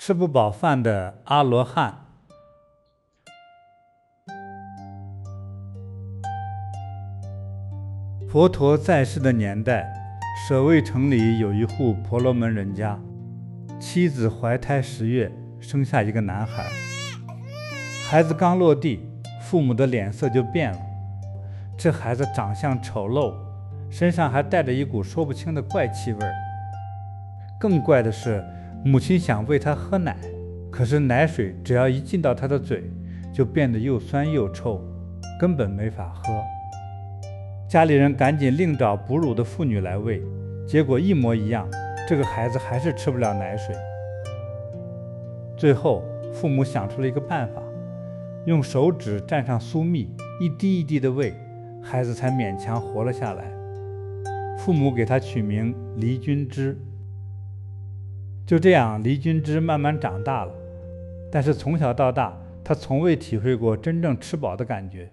吃不饱饭的阿罗汉。佛陀在世的年代，舍卫城里有一户婆罗门人家，妻子怀胎10月，生下一个男孩。孩子刚落地，父母的脸色就变了。这孩子长相丑陋，身上还带着一股说不清的怪气味。更怪的是，母亲想喂他喝奶，可是奶水只要一进到他的嘴，就变得又酸又臭，根本没法喝。家里人赶紧另找哺乳的妇女来喂，结果一模一样，这个孩子还是吃不了奶水。最后父母想出了一个办法，用手指蘸上苏蜜，一滴一滴的喂，孩子才勉强活了下来。父母给他取名黎君之。就这样，黎君之慢慢长大了，但是从小到大，他从未体会过真正吃饱的感觉。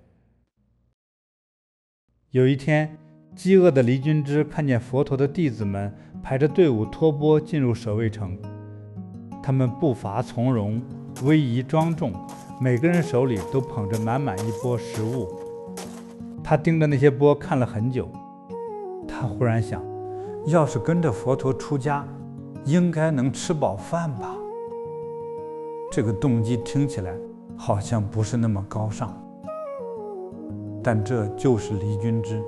有一天，饥饿的黎君之看见佛陀的弟子们排着队伍托钵进入舍卫城，他们步伐从容，威仪庄重，每个人手里都捧着满满一钵食物。他盯着那些钵看了很久，他忽然想，要是跟着佛陀出家，应该能吃饱饭吧。这个动机听起来好像不是那么高尚，但这就是黎君之，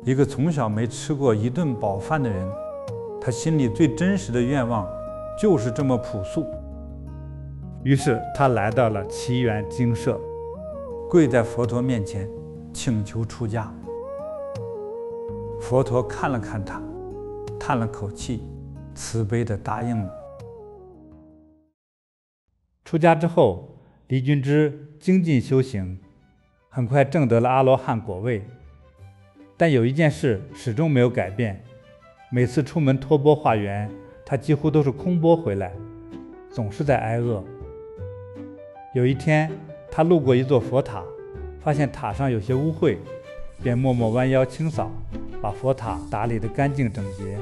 一个从小没吃过一顿饱饭的人，他心里最真实的愿望就是这么朴素。于是他来到了祇园精舍，跪在佛陀面前请求出家。佛陀看了看他，叹了口气，慈悲地答应了。出家之后，黎君之精进修行，很快证得了阿罗汉果位。但有一件事始终没有改变，每次出门托钵化缘，他几乎都是空钵回来，总是在挨饿。有一天，他路过一座佛塔，发现塔上有些污秽，便默默弯腰清扫，把佛塔打理得干净整洁。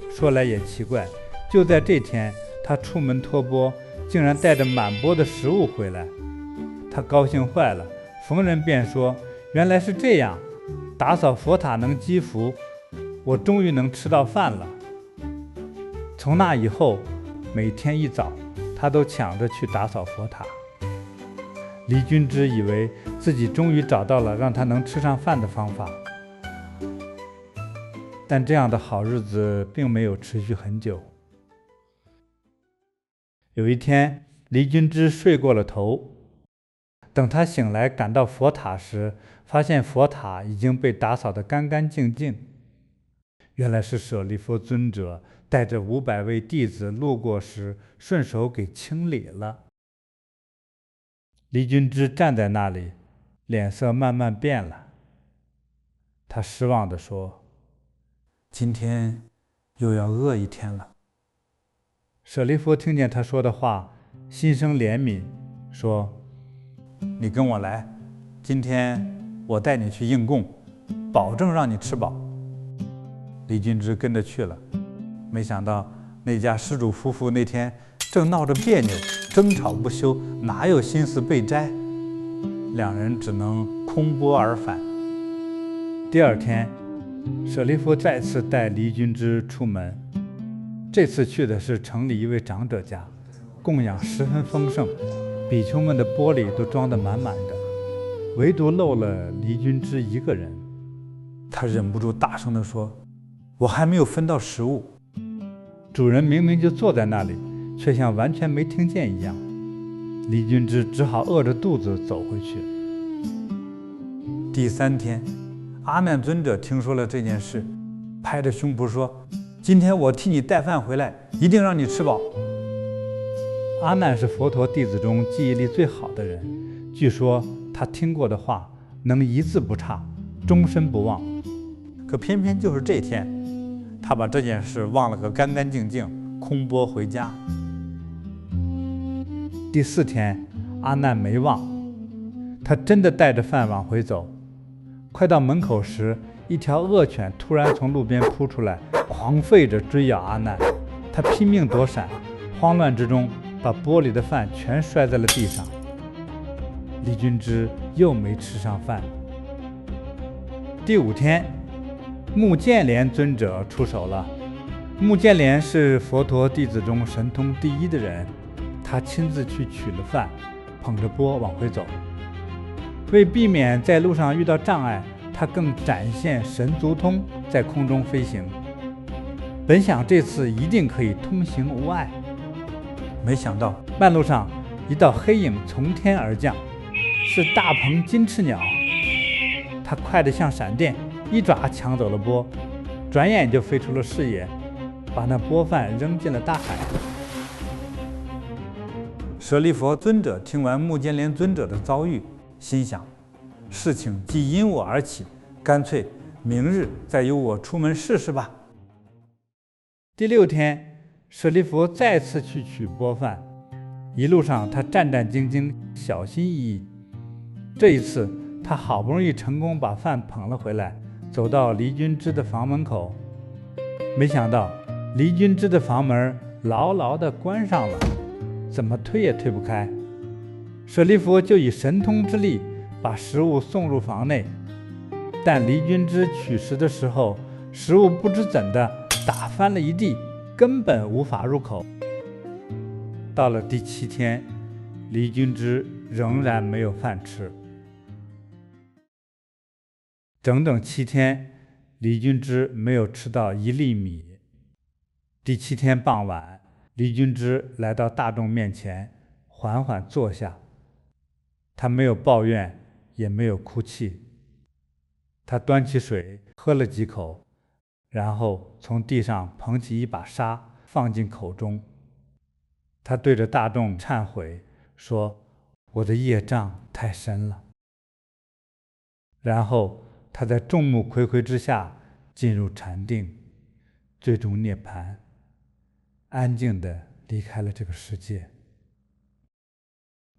说来也奇怪，就在这天，他出门托钵，竟然带着满钵的食物回来。他高兴坏了，逢人便说，原来是这样，打扫佛塔能积福，我终于能吃到饭了。从那以后，每天一早，他都抢着去打扫佛塔。黎君之以为自己终于找到了让他能吃上饭的方法，但这样的好日子并没有持续很久。有一天，黎君之睡过了头，等他醒来赶到佛塔时，发现佛塔已经被打扫得干干净净。原来是舍利弗尊者带着500位弟子路过时，顺手给清理了。黎君之站在那里，脸色慢慢变了。他失望地说，今天又要饿一天了。舍利弗听见他说的话，心生怜悯，说，你跟我来，今天我带你去应供，保证让你吃饱。黎君之跟着去了，没想到那家施主夫妇那天正闹着别扭，争吵不休，哪有心思备斋？两人只能空钵而返。第二天，舍利弗再次带黎君之出门，这次去的是城里一位长者家，供养十分丰盛，比丘们的钵里都装得满满的，唯独漏了黎君之一个人。他忍不住大声地说，我还没有分到食物。主人明明就坐在那里，却像完全没听见一样。黎君之只好饿着肚子走回去。第3天，阿难尊者听说了这件事，拍着胸脯说，今天我替你带饭回来，一定让你吃饱。阿难是佛陀弟子中记忆力最好的人，据说他听过的话能一字不差，终身不忘。可偏偏就是这天，他把这件事忘了个干干净净，空钵回家。第4天，阿难没忘，他真的带着饭往回走。快到门口时，一条恶犬突然从路边扑出来，狂吠着追咬阿难。他拼命躲闪，慌乱之中把钵里的饭全摔在了地上。李君之又没吃上饭。第5天，目犍连尊者出手了。目犍连是佛陀弟子中神通第一的人，他亲自去取了饭，捧着钵往回走。为避免在路上遇到障碍，他更展现神足通，在空中飞行。本想这次一定可以通行无碍，没想到半路上一道黑影从天而降，是大鹏金翅鸟。它快得像闪电，一爪抢走了钵，转眼就飞出了视野，把那钵饭扔进了大海。舍利弗尊者听完目犍连尊者的遭遇，心想：事情既因我而起，干脆明日再由我出门试试吧。第6天，舍利弗再次去取钵饭，一路上他战战兢兢，小心翼翼。这一次，他好不容易成功把饭捧了回来，走到黎君之的房门口，没想到黎君之的房门牢牢地关上了，怎么推也推不开。舍利弗就以神通之力把食物送入房内，但黎君之取食的时候，食物不知怎的打翻了一地，根本无法入口。到了第7天，黎君之仍然没有饭吃。整整7天，黎君之没有吃到1粒米。第7天傍晚，黎君之来到大众面前，缓缓坐下。他没有抱怨，也没有哭泣。他端起水喝了几口，然后从地上捧起一把沙放进口中。他对着大众忏悔说：我的业障太深了。然后他在众目睽睽之下进入禅定，最终涅槃，安静地离开了这个世界。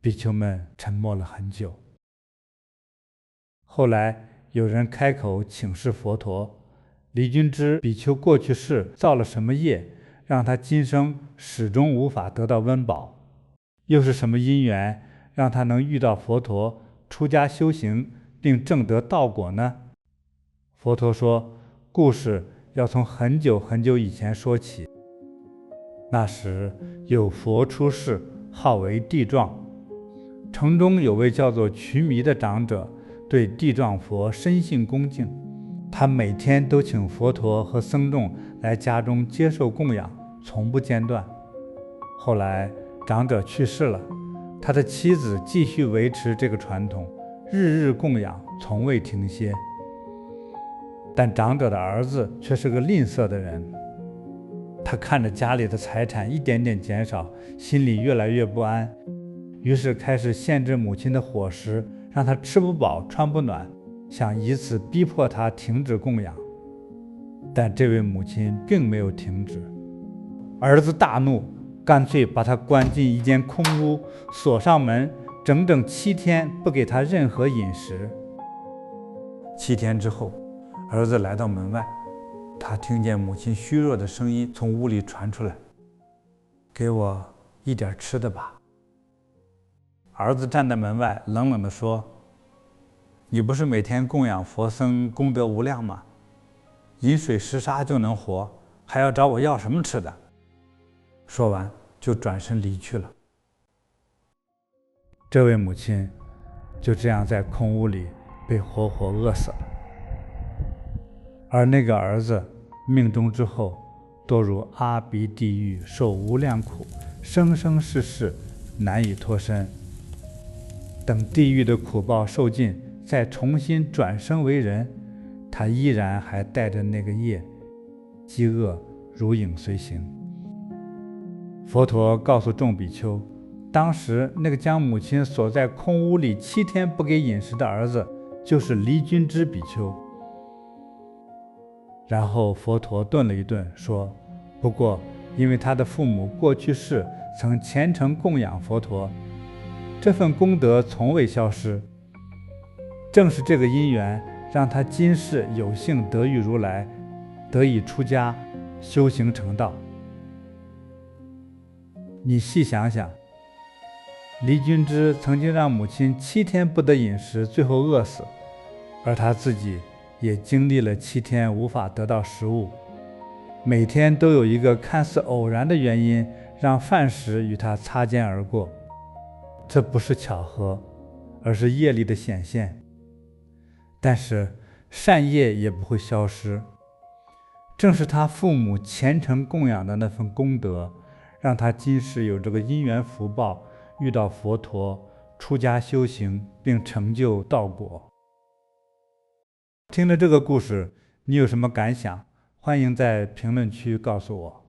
比丘们沉默了很久。后来有人开口请示佛陀，黎君之比丘过去世造了什么业，让他今生始终无法得到温饱？又是什么因缘让他能遇到佛陀，出家修行并证得道果呢？佛陀说，故事要从很久很久以前说起。那时有佛出世，号为地藏。城中有位叫做瞿弥的长者，对地藏佛深信恭敬。他每天都请佛陀和僧众来家中接受供养，从不间断。后来长者去世了，他的妻子继续维持这个传统，日日供养，从未停歇。但长者的儿子却是个吝啬的人，他看着家里的财产一点点减少，心里越来越不安，于是开始限制母亲的伙食，让她吃不饱穿不暖，想以此逼迫她停止供养。但这位母亲并没有停止，儿子大怒，干脆把她关进一间空屋，锁上门，整整7天不给她任何饮食。7天之后，儿子来到门外，他听见母亲虚弱的声音从屋里传出来：给我一点吃的吧。儿子站在门外冷冷地说：你不是每天供养佛僧功德无量吗？饮水食沙就能活，还要找我要什么吃的？说完就转身离去了。这位母亲就这样在空屋里被活活饿死了。而那个儿子命终之后，堕入阿鼻地狱，受无量苦，生生世世难以脱身。等地狱的苦报受尽，再重新转生为人，他依然还带着那个业，饥饿如影随形。佛陀告诉众比丘，当时那个将母亲锁在空屋里7天不给饮食的儿子，就是黎君之比丘。然后佛陀顿了一顿，说：不过因为他的父母过去世曾虔诚供养佛陀，这份功德从未消失。正是这个因缘，让他今世有幸得遇如来，得以出家修行成道。你细想想，黎君之曾经让母亲7天不得饮食，最后饿死，而他自己也经历了7天无法得到食物，每天都有一个看似偶然的原因让饭食与他擦肩而过。这不是巧合，而是业力的显现。但是善业也不会消失，正是他父母虔诚供养的那份功德，让他今世有这个因缘福报，遇到佛陀，出家修行，并成就道果。听了这个故事，你有什么感想？欢迎在评论区告诉我。